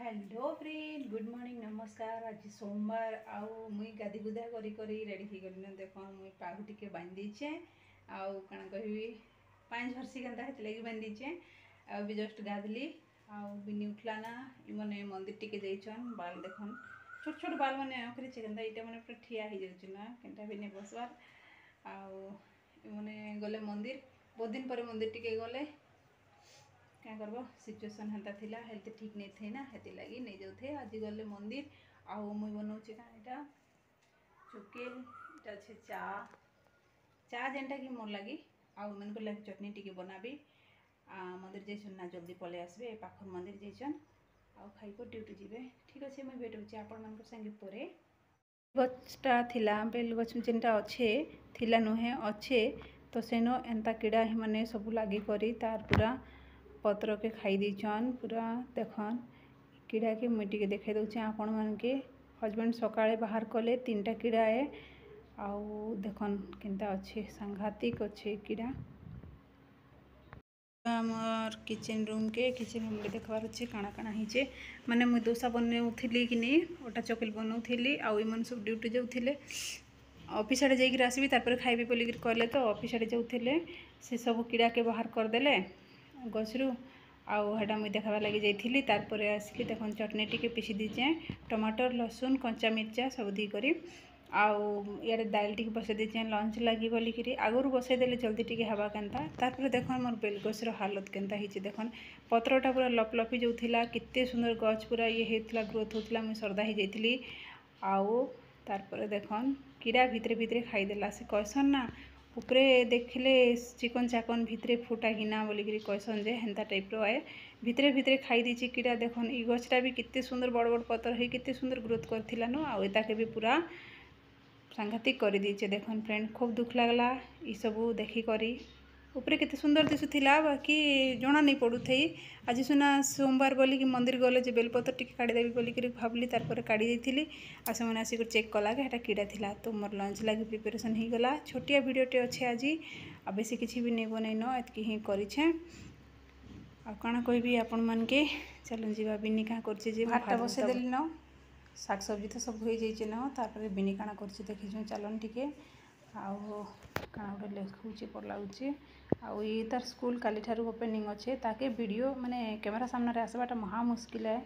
Hello friend good morning नमस्कार। आज सोमवार आउ मुई गाधी गुधा करी करी रेडी हो गली देख मुई पाग टिके बांध देचे आउ कण कहबी पाँच भरसी केनता हेत लगी बांध देचे आ भी जस्ट गाधली आउ बिनी उठला ना इमने मंदिर टिके जाइछन बाल देखन छोट छोट बाल माने आखरी केनता इटा माने पूरा ठिया हो जाउछ ना केनता भी ने बसवार आउ इमने गले मंदिर बहुत दिन पर मंदिर टिके गले क्या करबो सिचुएशन हेल्थ थिला हेल्थ ठीक नहीं थे ना हेती लगी नहीं जाऊ थे आज गले मंदिर आउ मुई बनाऊँ का यहाँ चुकेल इटा अच्छे चा चा जेनटा कि मोर लगी आउ मन को लगे चटनी टिके बनाबी मंदिर जाइछन ना जल्दी पलि आसबे पाखर मंदिर जाइछन आउ खाइको ड्यूटी जीवे ठीक अच्छे मुई भेट होची आपण मन संगे परे गछटा थिला बेल गछ जेनटा अच्छे थिला नुहे अच्छे तो सेनो एंता कीड़ा ही माने सब लगी करी तार पूरा पत्र के खाई दीचन पूरा देखन कीड़ा के मुझे टिके देखे दूचे आपण मन के हजबैंड सकाळे बाहर कले 3टा कीड़ा है आउ देखन केनता अच्छे सांघातिक अच्छे कीड़ा आमर किचन रूम के देखबार अच्छे काଣା काଣା हिचे माने मुझे दोसा बनाऊली कि नहीं अटा चकल बनाऊली आउ इन सब ड्यूटी जाऊे ऑफिस आड़े जाकर आसबि तार खाइबी बोलिक कहले तो ऑफिस आड़े जाऊे से सब कीड़ा के बाहर करदेले गछरू आटा मुझे देखा लगी जाइली तार आसिली देख चटनी टिके पिसी दीचे टमाटर लसुन कंचा मिर्चा सब दी आउ यार दाल टिके बसई दीचे लंच लगी बोलिकी आगुरी बसईदेले जल्दी टिके हवा केनता तार देख मोर बेलगछर हालत केनता ही देखन पत्रटा पूरा लपलपी जाऊला केते सुंदर गछ पूरा ये होता ग्रोथ होता मुझे सरदा हो जाइली आउ तार देखन कीड़ा भितरे भितरे खाईदेला से कहसन ना उपरे देखले चिकन चाकन भितरे फुटा गिना बोलिक कहसन जे हेन्ता टाइप रो आए भितरे भितरे खाई दीची कीड़ा देखन ई गछटा भी कितने सुंदर बड़ बड़ पतर है कितने सुंदर ग्रोथ करथिला नो आउ एताके भी पूरा सांघातिक कर दीचे देखन फ्रेंड खूब दुख लगला ई सबू देखी करी ऊपर केते सुंदर दिशुला बाकी जना नहीं पड़ू थी आज सुना सोमवार बोलिक मंदिर गले जे बेलपत्र टिके काढ़ीदेवी बोलिक भावली तार काढ़ी देती आ से आसिक चेक कला कि कीड़ा थिला तो मोर लंच लगे प्रिपेरेसन हो गला छोटिया वीडियोटे अच्छे आज आ बेसी किसी भी नहीं बनईन एतकी ही करें आ कण कहबी आपण मन के चलन जीवा बिनी क्या कर भातटा बसईदेली न शाक सब्जी तो सब हो जाइए न तार बिनी काଣା कर देखी चलन टिके आउ काଣା गोटे लिखुचे पर लगुचे आउ ये तार स्कूल काली ठारू ओपनिंग अच्छे ताके वीडियो माने कैमरा सामने आसवाटा महा मुस्किल है